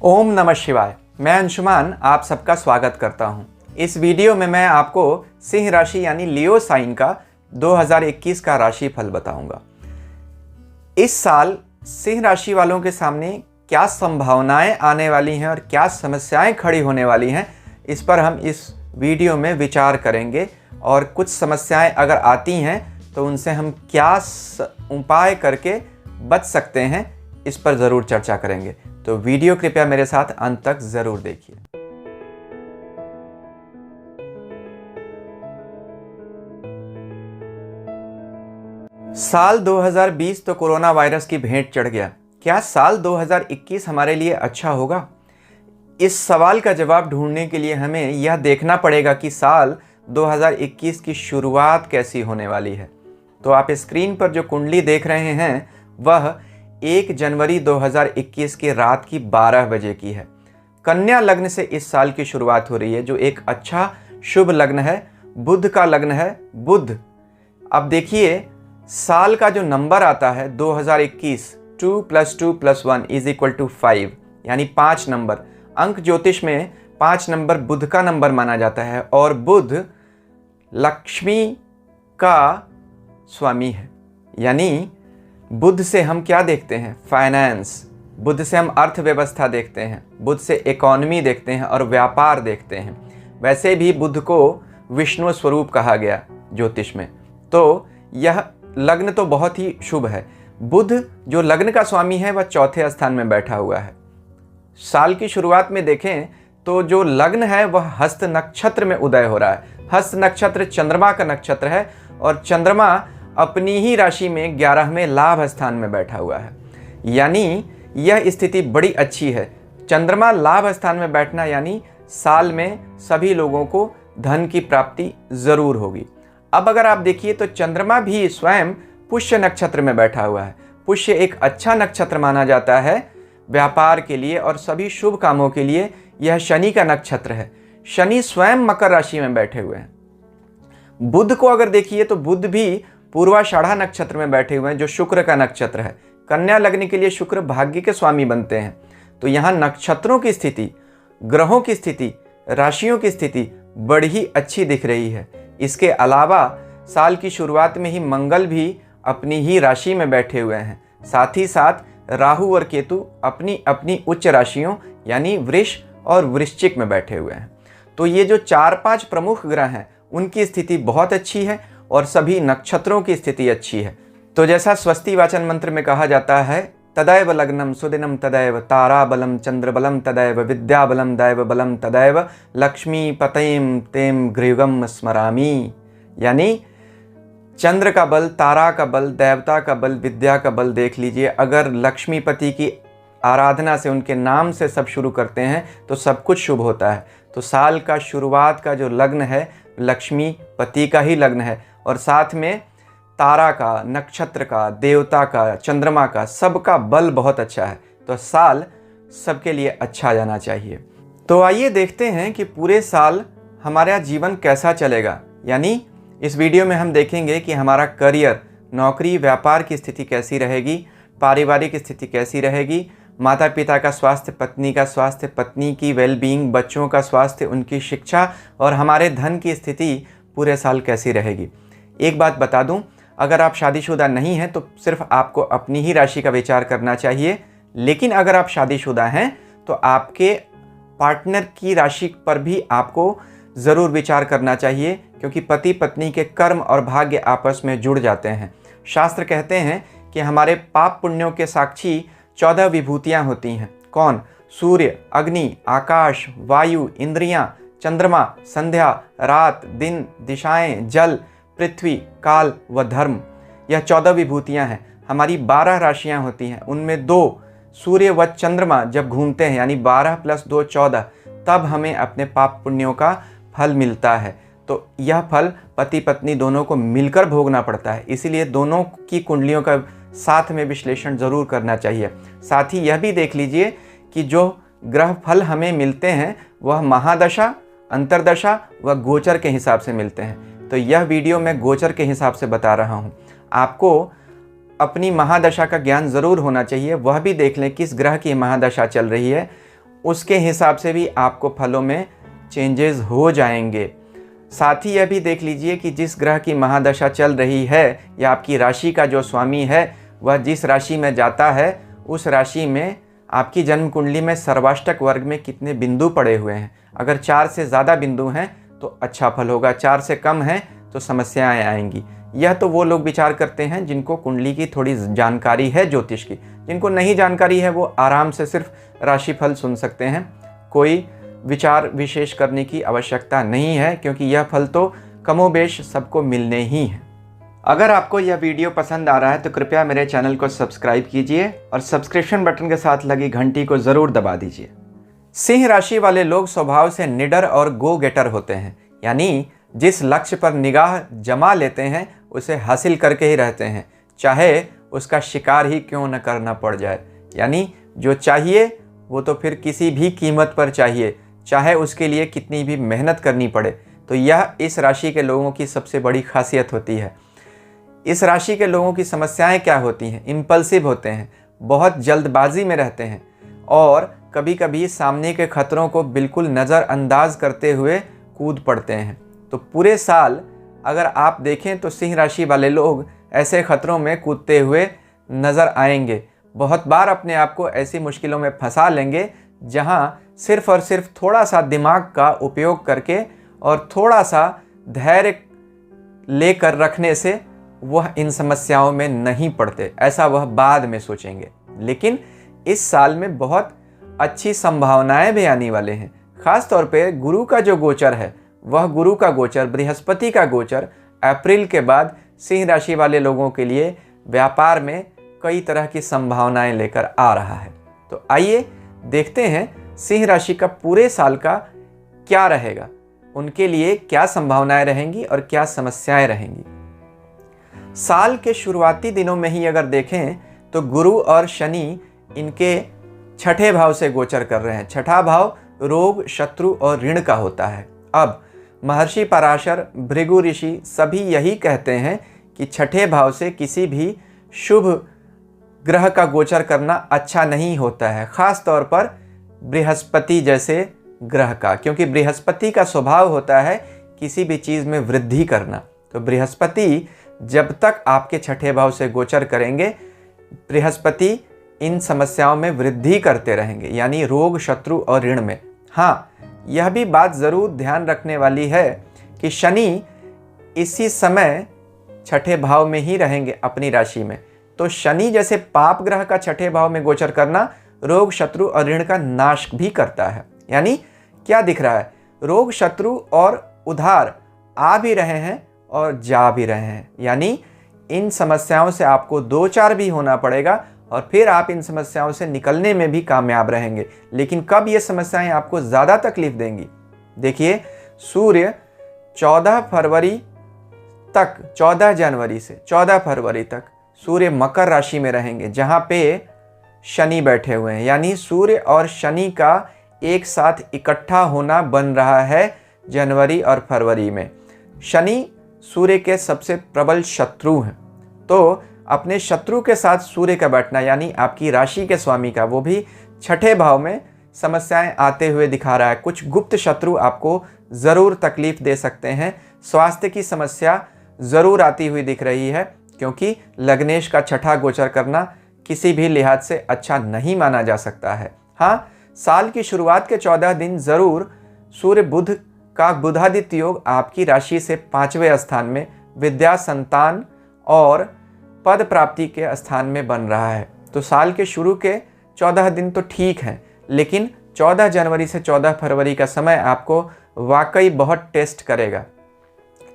ओम नमः शिवाय। मैं अंशुमान आप सबका स्वागत करता हूं। इस वीडियो में मैं आपको सिंह राशि यानी लियो साइन का 2021 का राशि फल बताऊंगा। इस साल सिंह राशि वालों के सामने क्या संभावनाएं आने वाली हैं और क्या समस्याएं खड़ी होने वाली हैं, इस पर हम इस वीडियो में विचार करेंगे। और कुछ समस्याएं अगर आती हैं तो उनसे हम क्या उपाय करके बच सकते हैं, इस पर ज़रूर चर्चा करेंगे। तो वीडियो कृपया मेरे साथ अंत तक ज़रूर देखिए। साल 2020 तो कोरोना वायरस की भेंट चढ़ गया। क्या साल 2021 हमारे लिए अच्छा होगा? इस सवाल का जवाब ढूंढने के लिए हमें यह देखना पड़ेगा कि साल 2021 की शुरुआत कैसी होने वाली है। तो आप स्क्रीन पर जो कुंडली देख रहे हैं वह 1 जनवरी 2021 की रात की 12 बजे की है। कन्या लग्न से इस साल की शुरुआत हो रही है, जो एक अच्छा शुभ लग्न है, बुध का लग्न है। बुध, अब देखिए साल का जो नंबर आता है 2021, 2 + 2 + 1 = 5, यानी 5 नंबर। अंक ज्योतिष में 5 नंबर बुध का नंबर माना जाता है और बुध लक्ष्मी का स्वामी है। यानी बुध से हम क्या देखते हैं? फाइनेंस। बुध से हम अर्थव्यवस्था देखते हैं, बुध से इकोनॉमी देखते हैं और व्यापार देखते हैं। वैसे भी बुध को विष्णु स्वरूप कहा गया ज्योतिष में। तो यह लग्न तो बहुत ही शुभ है। बुध जो लग्न का स्वामी है वह चौथे स्थान में बैठा हुआ है। साल की शुरुआत में देखें तो जो लग्न है वह हस्त नक्षत्र में उदय हो रहा है। हस्त नक्षत्र चंद्रमा का नक्षत्र है और चंद्रमा अपनी ही राशि में 11वें लाभ स्थान में बैठा हुआ है। यानी यह स्थिति बड़ी अच्छी है। चंद्रमा लाभ स्थान में बैठना यानी साल में सभी लोगों को धन की प्राप्ति जरूर होगी। अब अगर आप देखिए तो चंद्रमा भी स्वयं पुष्य नक्षत्र में बैठा हुआ है। पुष्य एक अच्छा नक्षत्र माना जाता है व्यापार के लिए और सभी शुभ कामों के लिए। यह शनि का नक्षत्र है। शनि स्वयं मकर राशि में बैठे हुए हैं। बुध को अगर देखिए तो बुध भी पूर्वाषाढ़ा नक्षत्र में बैठे हुए हैं, जो शुक्र का नक्षत्र है। कन्या लग्न के लिए शुक्र भाग्य के स्वामी बनते हैं। तो यहाँ नक्षत्रों की स्थिति, ग्रहों की स्थिति, राशियों की स्थिति बड़ी ही अच्छी दिख रही है। इसके अलावा साल की शुरुआत में ही मंगल भी अपनी ही राशि में बैठे हुए हैं। साथ ही साथ राहु और केतु अपनी अपनी उच्च राशियों यानी वृष और वृश्चिक में बैठे हुए हैं। तो ये जो 4-5 प्रमुख ग्रह हैं उनकी स्थिति बहुत अच्छी है और सभी नक्षत्रों की स्थिति अच्छी है। तो जैसा स्वस्ति वाचन मंत्र में कहा जाता है, तदैव लग्नम सुदिनम तदैव ताराबलम चंद्रबलम तदैव विद्याबलम दैवबलम तदैव लक्ष्मी पतयम तेम गृहम स्मरामि। यानी चंद्र का बल, तारा का बल, देवता का बल, विद्या का बल देख लीजिए। अगर लक्ष्मीपति की आराधना से, उनके नाम से सब शुरू करते हैं तो सब कुछ शुभ होता है। तो साल का शुरुआत का जो लग्न है लक्ष्मीपति का ही लग्न है और साथ में तारा का, नक्षत्र का, देवता का, चंद्रमा का, सबका बल बहुत अच्छा है। तो साल सबके लिए अच्छा जाना चाहिए। तो आइए देखते हैं कि पूरे साल हमारा जीवन कैसा चलेगा। यानी इस वीडियो में हम देखेंगे कि हमारा करियर, नौकरी, व्यापार की स्थिति कैसी रहेगी, पारिवारिक स्थिति कैसी रहेगी, माता पिता का स्वास्थ्य, पत्नी का स्वास्थ्य, पत्नी की वेलबींग, बच्चों का स्वास्थ्य, उनकी शिक्षा और हमारे धन की स्थिति पूरे साल कैसी रहेगी। एक बात बता दूं, अगर आप शादीशुदा नहीं हैं तो सिर्फ आपको अपनी ही राशि का विचार करना चाहिए। लेकिन अगर आप शादीशुदा हैं तो आपके पार्टनर की राशि पर भी आपको ज़रूर विचार करना चाहिए, क्योंकि पति पत्नी के कर्म और भाग्य आपस में जुड़ जाते हैं। शास्त्र कहते हैं कि हमारे पाप पुण्यों के साक्षी 14 विभूतियाँ होती हैं। कौन? सूर्य, अग्नि, आकाश, वायु, इंद्रियां, चंद्रमा, संध्या, रात, दिन, दिशाएं, जल, पृथ्वी, काल व धर्म। यह 14 विभूतियाँ हैं। हमारी 12 राशियाँ होती हैं, उनमें 2 सूर्य व चंद्रमा जब घूमते हैं यानी 12 + 2 14, तब हमें अपने पाप पुण्यों का फल मिलता है। तो यह फल पति पत्नी दोनों को मिलकर भोगना पड़ता है। इसीलिए दोनों की कुंडलियों का साथ में विश्लेषण जरूर करना चाहिए। साथ ही यह भी देख लीजिए कि जो ग्रह फल हमें मिलते हैं वह महादशा, अंतरदशा व गोचर के हिसाब से मिलते हैं। तो यह वीडियो मैं गोचर के हिसाब से बता रहा हूँ। आपको अपनी महादशा का ज्ञान ज़रूर होना चाहिए। वह भी देख लें किस ग्रह की महादशा चल रही है, उसके हिसाब से भी आपको फलों में चेंजेस हो जाएंगे। साथ ही यह भी देख लीजिए कि जिस ग्रह की महादशा चल रही है या आपकी राशि का जो स्वामी है वह जिस राशि में जाता है उस राशि में आपकी जन्म कुंडली में सर्वाष्टक वर्ग में कितने बिंदु पड़े हुए हैं। अगर 4 से ज़्यादा बिंदु हैं तो अच्छा फल होगा, 4 से कम हैं तो समस्याएं आएंगी। यह तो वो लोग विचार करते हैं जिनको कुंडली की थोड़ी जानकारी है ज्योतिष की। जिनको नहीं जानकारी है वो आराम से सिर्फ राशिफल सुन सकते हैं, कोई विचार विशेष करने की आवश्यकता नहीं है, क्योंकि यह फल तो कमोबेश सबको मिलने ही हैं। अगर आपको यह वीडियो पसंद आ रहा है तो कृपया मेरे चैनल को सब्सक्राइब कीजिए और सब्सक्रिप्शन बटन के साथ लगी घंटी को ज़रूर दबा दीजिए। सिंह राशि वाले लोग स्वभाव से निडर और गो गेटर होते हैं, यानी जिस लक्ष्य पर निगाह जमा लेते हैं उसे हासिल करके ही रहते हैं, चाहे उसका शिकार ही क्यों न करना पड़ जाए। यानी जो चाहिए वो तो फिर किसी भी कीमत पर चाहिए, चाहे उसके लिए कितनी भी मेहनत करनी पड़े। तो यह इस राशि के लोगों की सबसे बड़ी खासियत होती है। इस राशि के लोगों की समस्याएं क्या होती हैं? इम्पल्सिव होते हैं, बहुत जल्दबाजी में रहते हैं और कभी कभी सामने के खतरों को बिल्कुल नज़रअंदाज करते हुए कूद पड़ते हैं। तो पूरे साल अगर आप देखें तो सिंह राशि वाले लोग ऐसे खतरों में कूदते हुए नज़र आएंगे। बहुत बार अपने आप को ऐसी मुश्किलों में फंसा लेंगे जहां सिर्फ और सिर्फ थोड़ा सा दिमाग का उपयोग करके और थोड़ा सा धैर्य लेकर रखने से वह इन समस्याओं में नहीं पड़ते, ऐसा वह बाद में सोचेंगे। लेकिन इस साल में बहुत अच्छी संभावनाएं भी आने वाले हैं। खास तौर पे गुरु का जो गोचर है, वह गुरु का गोचर, बृहस्पति का गोचर अप्रैल के बाद सिंह राशि वाले लोगों के लिए व्यापार में कई तरह की संभावनाएं लेकर आ रहा है। तो आइए देखते हैं सिंह राशि का पूरे साल का क्या रहेगा, उनके लिए क्या संभावनाएं रहेंगी और क्या समस्याएं रहेंगी। साल के शुरुआती दिनों में ही अगर देखें तो गुरु और शनि इनके छठे भाव से गोचर कर रहे हैं। छठा भाव रोग, शत्रु और ऋण का होता है। अब महर्षि पराशर, भृगु ऋषि सभी यही कहते हैं कि छठे भाव से किसी भी शुभ ग्रह का गोचर करना अच्छा नहीं होता है, खास तौर पर बृहस्पति जैसे ग्रह का, क्योंकि बृहस्पति का स्वभाव होता है किसी भी चीज़ में वृद्धि करना। तो बृहस्पति जब तक आपके छठे भाव से गोचर करेंगे, बृहस्पति इन समस्याओं में वृद्धि करते रहेंगे, यानी रोग, शत्रु और ऋण में। हाँ, यह भी बात ज़रूर ध्यान रखने वाली है कि शनि इसी समय छठे भाव में ही रहेंगे अपनी राशि में। तो शनि जैसे पाप ग्रह का छठे भाव में गोचर करना रोग, शत्रु और ऋण का नाश भी करता है। यानी क्या दिख रहा है? रोग, शत्रु और उधार आ भी रहे हैं और जा भी रहे हैं। यानी इन समस्याओं से आपको 2-4 भी होना पड़ेगा और फिर आप इन समस्याओं से निकलने में भी कामयाब रहेंगे। लेकिन कब ये समस्याएं आपको ज़्यादा तकलीफ देंगी? देखिए, सूर्य 14 फरवरी तक, 14 जनवरी से 14 फरवरी तक सूर्य मकर राशि में रहेंगे, जहां पे शनि बैठे हुए हैं। यानी सूर्य और शनि का एक साथ इकट्ठा होना बन रहा है जनवरी और फरवरी में। शनि सूर्य के सबसे प्रबल शत्रु हैं, तो अपने शत्रु के साथ सूर्य का बैठना, यानी आपकी राशि के स्वामी का, वो भी छठे भाव में समस्याएं आते हुए दिखा रहा है। कुछ गुप्त शत्रु आपको ज़रूर तकलीफ दे सकते हैं। स्वास्थ्य की समस्या ज़रूर आती हुई दिख रही है, क्योंकि लग्नेश का छठा गोचर करना किसी भी लिहाज से अच्छा नहीं माना जा सकता है। हाँ, साल की शुरुआत के 14 दिन ज़रूर सूर्य बुध का बुधादित्य योग आपकी राशि से 5वें स्थान में विद्या, संतान और पद प्राप्ति के स्थान में बन रहा है। तो साल के शुरू के 14 दिन तो ठीक हैं, लेकिन 14 जनवरी से 14 फरवरी का समय आपको वाकई बहुत टेस्ट करेगा।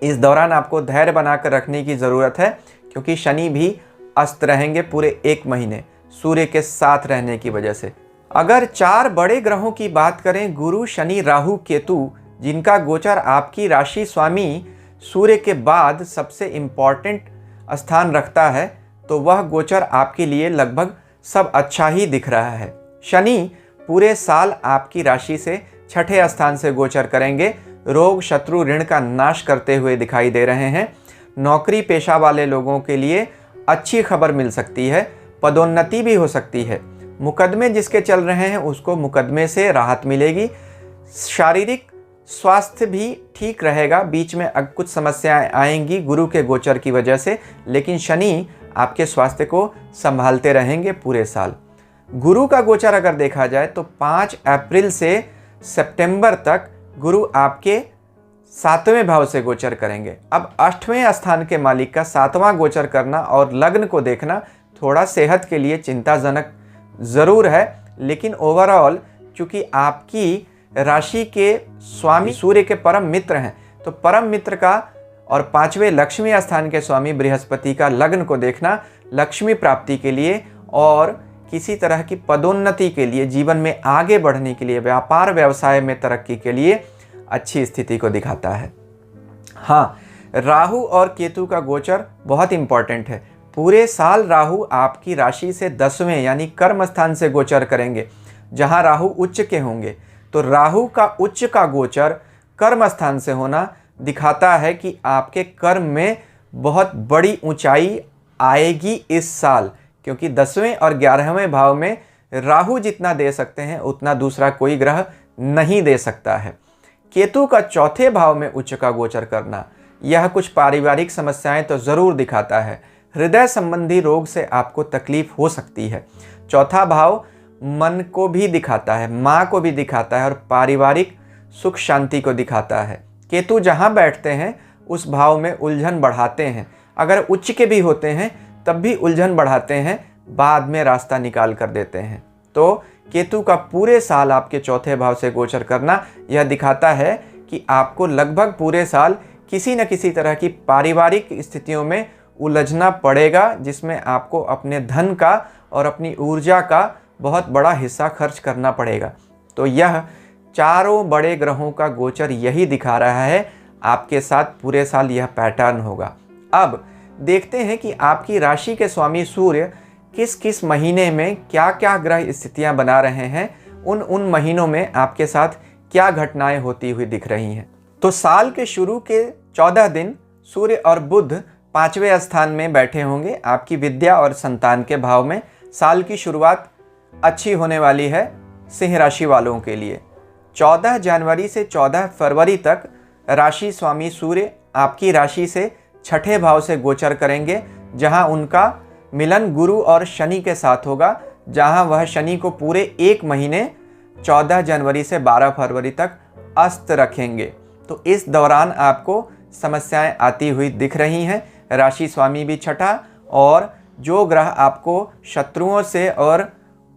इस दौरान आपको धैर्य बनाकर रखने की ज़रूरत है, क्योंकि शनि भी अस्त रहेंगे पूरे 1 महीने सूर्य के साथ रहने की वजह से। अगर 4 बड़े ग्रहों की बात करें, गुरु, शनि, राहु, केतु, जिनका गोचर आपकी राशि स्वामी सूर्य के बाद सबसे इम्पॉर्टेंट स्थान रखता है, तो वह गोचर आपके लिए लगभग सब अच्छा ही दिख रहा है। शनि पूरे साल आपकी राशि से छठे स्थान से गोचर करेंगे, रोग, शत्रु, ऋण का नाश करते हुए दिखाई दे रहे हैं। नौकरी पेशा वाले लोगों के लिए अच्छी खबर मिल सकती है, पदोन्नति भी हो सकती है। मुकदमे जिसके चल रहे हैं उसको मुकदमे से राहत मिलेगी। शारीरिक स्वास्थ्य भी ठीक रहेगा। बीच में कुछ समस्याएं आएंगी गुरु के गोचर की वजह से, लेकिन शनि आपके स्वास्थ्य को संभालते रहेंगे पूरे साल। गुरु का गोचर अगर देखा जाए तो 5 अप्रैल से सितंबर तक गुरु आपके 7वें भाव से गोचर करेंगे। अब 8वें स्थान के मालिक का 7वां गोचर करना और लग्न को देखना थोड़ा सेहत के लिए चिंताजनक ज़रूर है, लेकिन ओवरऑल चूँकि आपकी राशि के स्वामी सूर्य के परम मित्र हैं, तो परम मित्र का और 5वें लक्ष्मी स्थान के स्वामी बृहस्पति का लग्न को देखना लक्ष्मी प्राप्ति के लिए और किसी तरह की पदोन्नति के लिए, जीवन में आगे बढ़ने के लिए, व्यापार व्यवसाय में तरक्की के लिए अच्छी स्थिति को दिखाता है। हाँ, राहु और केतु का गोचर बहुत इंपॉर्टेंट है। पूरे साल राहु आपकी राशि से 10वें यानी कर्म स्थान से गोचर करेंगे, जहाँ राहु उच्च के होंगे। तो राहु का उच्च का गोचर कर्म स्थान से होना दिखाता है कि आपके कर्म में बहुत बड़ी ऊंचाई आएगी इस साल, क्योंकि 10वें और 11वें भाव में राहु जितना दे सकते हैं उतना दूसरा कोई ग्रह नहीं दे सकता है। केतु का 4थे भाव में उच्च का गोचर करना यह कुछ पारिवारिक समस्याएं तो ज़रूर दिखाता है। हृदय संबंधी रोग से आपको तकलीफ हो सकती है। 4था भाव मन को भी दिखाता है, माँ को भी दिखाता है और पारिवारिक सुख शांति को दिखाता है। केतु जहाँ बैठते हैं उस भाव में उलझन बढ़ाते हैं। अगर उच्च के भी होते हैं तब भी उलझन बढ़ाते हैं, बाद में रास्ता निकाल कर देते हैं। तो केतु का पूरे साल आपके 4थे भाव से गोचर करना यह दिखाता है कि आपको लगभग पूरे साल किसी न किसी तरह की पारिवारिक स्थितियों में उलझना पड़ेगा, जिसमें आपको अपने धन का और अपनी ऊर्जा का बहुत बड़ा हिस्सा खर्च करना पड़ेगा। तो यह चारों बड़े ग्रहों का गोचर यही दिखा रहा है, आपके साथ पूरे साल यह पैटर्न होगा। अब देखते हैं कि आपकी राशि के स्वामी सूर्य किस किस महीने में क्या क्या ग्रह स्थितियां बना रहे हैं, उन महीनों में आपके साथ क्या घटनाएं होती हुई दिख रही हैं। तो साल के शुरू के 14 दिन सूर्य और बुध 5वें स्थान में बैठे होंगे आपकी विद्या और संतान के भाव में। साल की शुरुआत अच्छी होने वाली है सिंह राशि वालों के लिए। 14 जनवरी से 14 फरवरी तक राशि स्वामी सूर्य आपकी राशि से 6ठे भाव से गोचर करेंगे, जहां उनका मिलन गुरु और शनि के साथ होगा, जहां वह शनि को पूरे 1 महीने 14 जनवरी से 12 फरवरी तक अस्त रखेंगे। तो इस दौरान आपको समस्याएं आती हुई दिख रही हैं। राशि स्वामी भी 6ठा, और जो ग्रह आपको शत्रुओं से और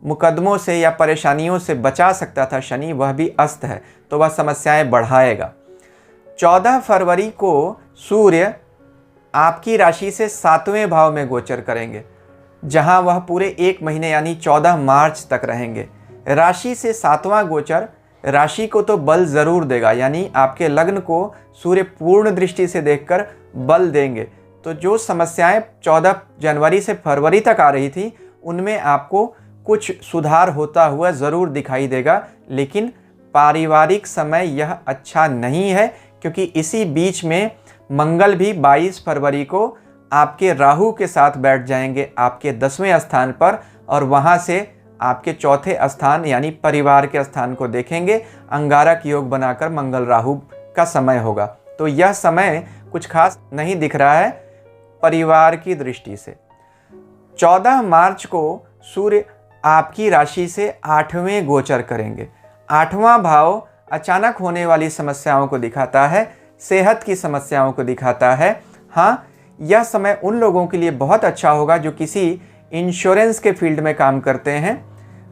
मुकदमों से या परेशानियों से बचा सकता था शनि, वह भी अस्त है, तो वह समस्याएं बढ़ाएगा। 14 फरवरी को सूर्य आपकी राशि से 7वें भाव में गोचर करेंगे, जहां वह पूरे 1 महीने यानी 14 मार्च तक रहेंगे। राशि से 7वां गोचर राशि को तो बल ज़रूर देगा, यानी आपके लग्न को सूर्य पूर्ण दृष्टि से देखकर बल देंगे। तो जो समस्याएं 14 जनवरी से फरवरी तक आ रही थी उनमें आपको कुछ सुधार होता हुआ ज़रूर दिखाई देगा, लेकिन पारिवारिक समय यह अच्छा नहीं है, क्योंकि इसी बीच में मंगल भी 22 फरवरी को आपके राहु के साथ बैठ जाएंगे आपके 10वें स्थान पर, और वहां से आपके 4थे स्थान यानी परिवार के स्थान को देखेंगे। अंगारक योग बनाकर मंगल राहु का समय होगा। तो यह समय कुछ खास नहीं दिख रहा है परिवार की दृष्टि से। 14 मार्च को सूर्य आपकी राशि से 8वें गोचर करेंगे। 8वां भाव अचानक होने वाली समस्याओं को दिखाता है, सेहत की समस्याओं को दिखाता है। हाँ, यह समय उन लोगों के लिए बहुत अच्छा होगा जो किसी इंश्योरेंस के फील्ड में काम करते हैं,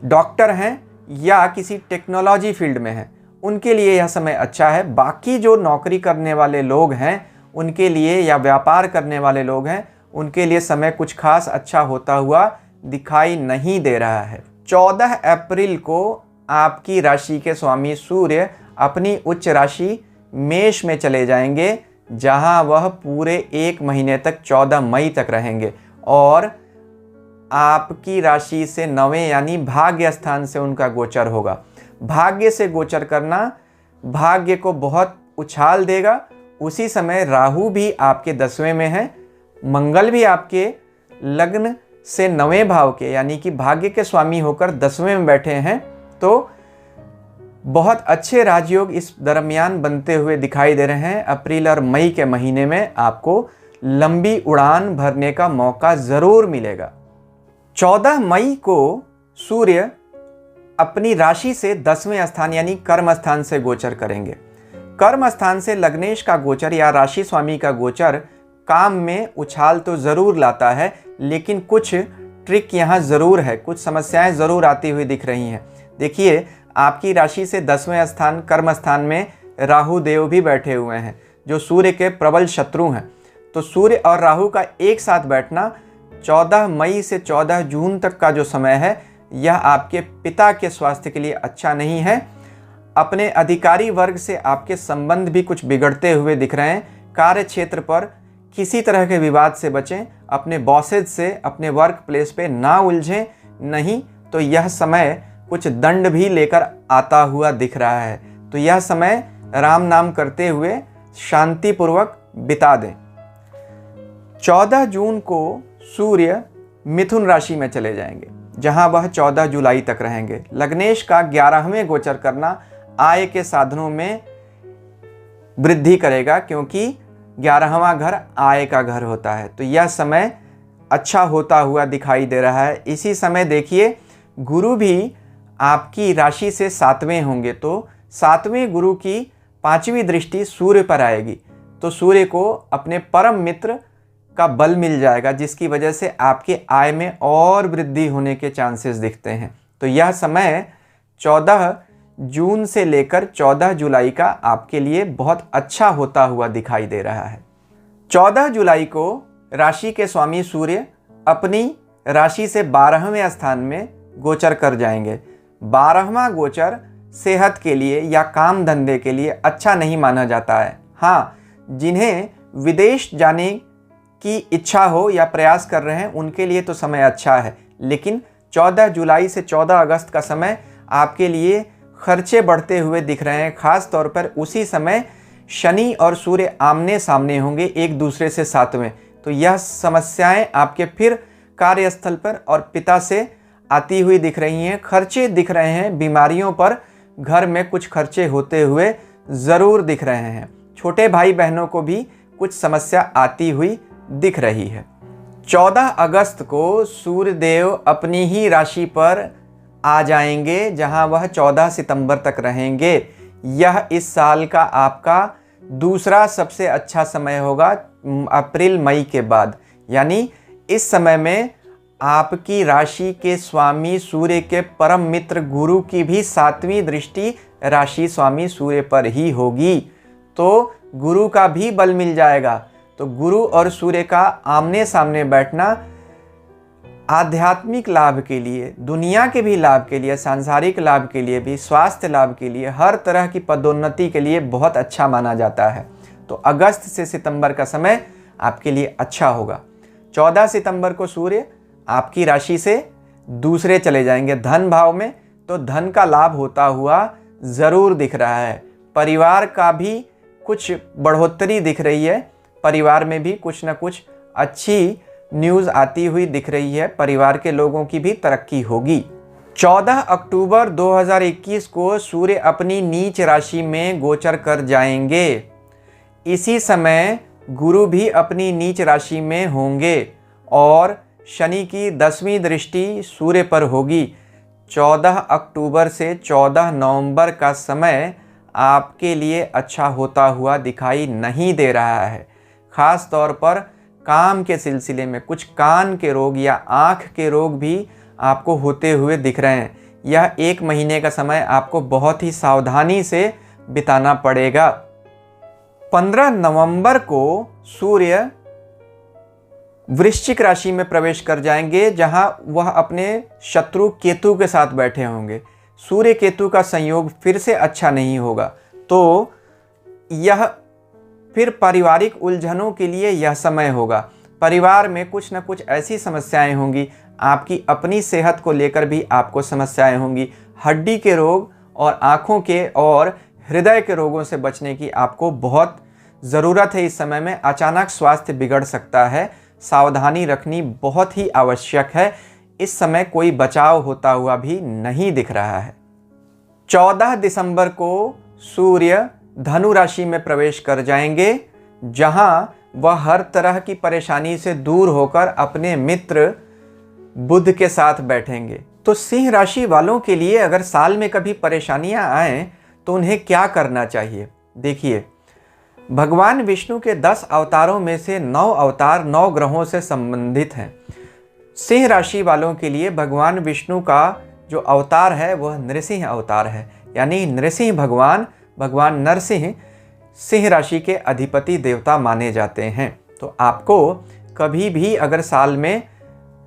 डॉक्टर हैं या किसी टेक्नोलॉजी फील्ड में हैं, उनके लिए यह समय अच्छा है। बाकी जो नौकरी करने वाले लोग हैं उनके लिए, या व्यापार करने वाले लोग हैं, उनके लिए समय कुछ खास अच्छा होता हुआ दिखाई नहीं दे रहा है। 14 अप्रैल को आपकी राशि के स्वामी सूर्य अपनी उच्च राशि मेष में चले जाएंगे, जहां वह पूरे 1 महीने तक 14 मई तक रहेंगे, और आपकी राशि से 9वें यानी भाग्य स्थान से उनका गोचर होगा। भाग्य से गोचर करना भाग्य को बहुत उछाल देगा। उसी समय राहु भी आपके 10वें में है, मंगल भी आपके लग्न से 9वें भाव के यानी कि भाग्य के स्वामी होकर 10वें में बैठे हैं, तो बहुत अच्छे राजयोग इस दरमियान बनते हुए दिखाई दे रहे हैं। अप्रैल और मई के महीने में आपको लंबी उड़ान भरने का मौका ज़रूर मिलेगा। 14 मई को सूर्य अपनी राशि से 10वें स्थान यानी कर्म स्थान से गोचर करेंगे। कर्म स्थान से लग्नेश का गोचर या राशि स्वामी का गोचर काम में उछाल तो ज़रूर लाता है, लेकिन कुछ ट्रिक यहाँ ज़रूर है, कुछ समस्याएं ज़रूर आती हुई दिख रही हैं। देखिए, आपकी राशि से 10वें स्थान कर्म स्थान में राहु देव भी बैठे हुए हैं, जो सूर्य के प्रबल शत्रु हैं। तो सूर्य और राहु का एक साथ बैठना 14 मई से 14 जून तक का जो समय है, यह आपके पिता के स्वास्थ्य के लिए अच्छा नहीं है। अपने अधिकारी वर्ग से आपके संबंध भी कुछ बिगड़ते हुए दिख रहे हैं। कार्य क्षेत्र पर किसी तरह के विवाद से बचें, अपने बॉसेज से अपने वर्क प्लेस पे ना उलझें, नहीं तो यह समय कुछ दंड भी लेकर आता हुआ दिख रहा है। तो यह समय राम नाम करते हुए शांतिपूर्वक बिता दें। 14 जून को सूर्य मिथुन राशि में चले जाएंगे, जहां वह 14 जुलाई तक रहेंगे। लग्नेश का 11वें गोचर करना आय के साधनों में वृद्धि करेगा, क्योंकि 11वां घर आय का घर होता है। तो यह समय अच्छा होता हुआ दिखाई दे रहा है। इसी समय देखिए, गुरु भी आपकी राशि से 7वें होंगे, तो 7वें गुरु की 5वीं दृष्टि सूर्य पर आएगी। तो सूर्य को अपने परम मित्र का बल मिल जाएगा, जिसकी वजह से आपके आय में और वृद्धि होने के चांसेस दिखते हैं। तो यह समय 14 जून से लेकर 14 जुलाई का आपके लिए बहुत अच्छा होता हुआ दिखाई दे रहा है। 14 जुलाई को राशि के स्वामी सूर्य अपनी राशि से 12वें स्थान में गोचर कर जाएंगे। 12वां गोचर सेहत के लिए या काम धंधे के लिए अच्छा नहीं माना जाता है। हाँ, जिन्हें विदेश जाने की इच्छा हो या प्रयास कर रहे हैं, उनके लिए तो समय अच्छा है, लेकिन 14 जुलाई से 14 अगस्त का समय आपके लिए खर्चे बढ़ते हुए दिख रहे हैं। खास तौर पर उसी समय शनि और सूर्य आमने सामने होंगे एक दूसरे से 7वें। तो यह समस्याएं आपके फिर कार्यस्थल पर और पिता से आती हुई दिख रही हैं। खर्चे दिख रहे हैं, बीमारियों पर घर में कुछ खर्चे होते हुए ज़रूर दिख रहे हैं। छोटे भाई बहनों को भी कुछ समस्या आती हुई दिख रही है। 14 अगस्त को सूर्यदेव अपनी ही राशि पर आ जाएंगे, जहां वह 14 सितंबर तक रहेंगे। यह इस साल का आपका दूसरा सबसे अच्छा समय होगा अप्रैल मई के बाद। यानी इस समय में आपकी राशि के स्वामी सूर्य के परम मित्र गुरु की भी 7वीं दृष्टि राशि स्वामी सूर्य पर ही होगी, तो गुरु का भी बल मिल जाएगा। तो गुरु और सूर्य का आमने सामने बैठना आध्यात्मिक लाभ के लिए, दुनिया के भी लाभ के लिए, सांसारिक लाभ के लिए भी, स्वास्थ्य लाभ के लिए, हर तरह की पदोन्नति के लिए बहुत अच्छा माना जाता है। तो अगस्त से सितंबर का समय आपके लिए अच्छा होगा। 14 सितंबर को सूर्य आपकी राशि से दूसरे चले जाएंगे धन भाव में, तो धन का लाभ होता हुआ ज़रूर दिख रहा है। परिवार का भी कुछ बढ़ोतरी दिख रही है, परिवार में भी कुछ ना कुछ अच्छी न्यूज़ आती हुई दिख रही है। परिवार के लोगों की भी तरक्की होगी। 14 अक्टूबर 2021 को सूर्य अपनी नीच राशि में गोचर कर जाएंगे। इसी समय गुरु भी अपनी नीच राशि में होंगे और शनि की 10वीं दृष्टि सूर्य पर होगी। 14 अक्टूबर से 14 नवंबर का समय आपके लिए अच्छा होता हुआ दिखाई नहीं दे रहा है। खास तौर पर काम के सिलसिले में कुछ कान के रोग या आँख के रोग भी आपको होते हुए दिख रहे हैं। यह 1 महीने का समय आपको बहुत ही सावधानी से बिताना पड़ेगा। 15 नवंबर को सूर्य वृश्चिक राशि में प्रवेश कर जाएंगे, जहां वह अपने शत्रु केतु के साथ बैठे होंगे। सूर्य केतु का संयोग फिर से अच्छा नहीं होगा, तो यह फिर पारिवारिक उलझनों के लिए यह समय होगा। परिवार में कुछ न कुछ ऐसी समस्याएं होंगी, आपकी अपनी सेहत को लेकर भी आपको समस्याएं होंगी। हड्डी के रोग और आँखों के और हृदय के रोगों से बचने की आपको बहुत ज़रूरत है। इस समय में अचानक स्वास्थ्य बिगड़ सकता है। सावधानी रखनी बहुत ही आवश्यक है। इस समय कोई बचाव होता हुआ भी नहीं दिख रहा है। 14 दिसंबर को सूर्य धनु राशि में प्रवेश कर जाएंगे, जहां वह हर तरह की परेशानी से दूर होकर अपने मित्र बुध के साथ बैठेंगे। तो सिंह राशि वालों के लिए अगर साल में कभी परेशानियां आएं तो उन्हें क्या करना चाहिए? देखिए, भगवान विष्णु के 10 अवतारों में से 9 अवतार 9 ग्रहों से संबंधित हैं। सिंह राशि वालों के लिए भगवान विष्णु का जो अवतार है वह नृसिंह अवतार है, यानी नृसिंह भगवान नरसिंह सिंह राशि के अधिपति देवता माने जाते हैं। तो आपको कभी भी अगर साल में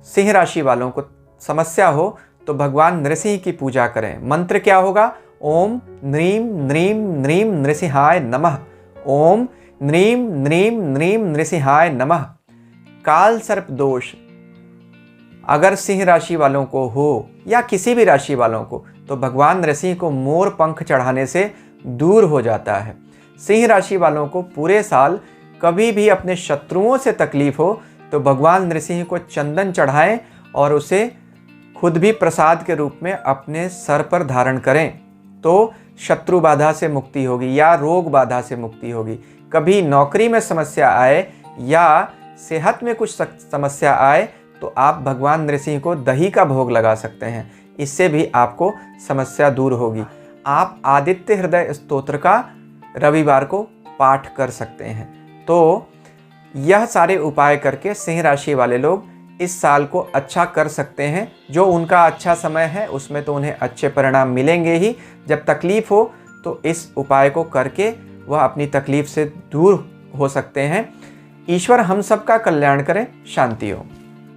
सिंह राशि वालों को समस्या हो तो भगवान नृसिंह की पूजा करें। मंत्र क्या होगा? ओम न्रीम न्रीम न्रीम नृसिंहाय नमः। ओम न्रीम न्रीम न्रीम नृसिंहाय नमः। काल सर्प दोष अगर सिंह राशि वालों को हो या किसी भी राशि वालों को, तो भगवान नृसिंह को मोर पंख चढ़ाने से दूर हो जाता है। सिंह राशि वालों को पूरे साल कभी भी अपने शत्रुओं से तकलीफ हो तो भगवान नृसिंह को चंदन चढ़ाएं और उसे खुद भी प्रसाद के रूप में अपने सर पर धारण करें, तो शत्रु बाधा से मुक्ति होगी या रोग बाधा से मुक्ति होगी। कभी नौकरी में समस्या आए या सेहत में कुछ समस्या आए तो आप भगवान नृसिंह को दही का भोग लगा सकते हैं, इससे भी आपको समस्या दूर होगी। आप आदित्य हृदय स्तोत्र का रविवार को पाठ कर सकते हैं। तो यह सारे उपाय करके सिंह राशि वाले लोग इस साल को अच्छा कर सकते हैं। जो उनका अच्छा समय है उसमें तो उन्हें अच्छे परिणाम मिलेंगे ही। जब तकलीफ हो तो इस उपाय को करके वह अपनी तकलीफ से दूर हो सकते हैं। ईश्वर हम सबका कल्याण करें। शांति हो।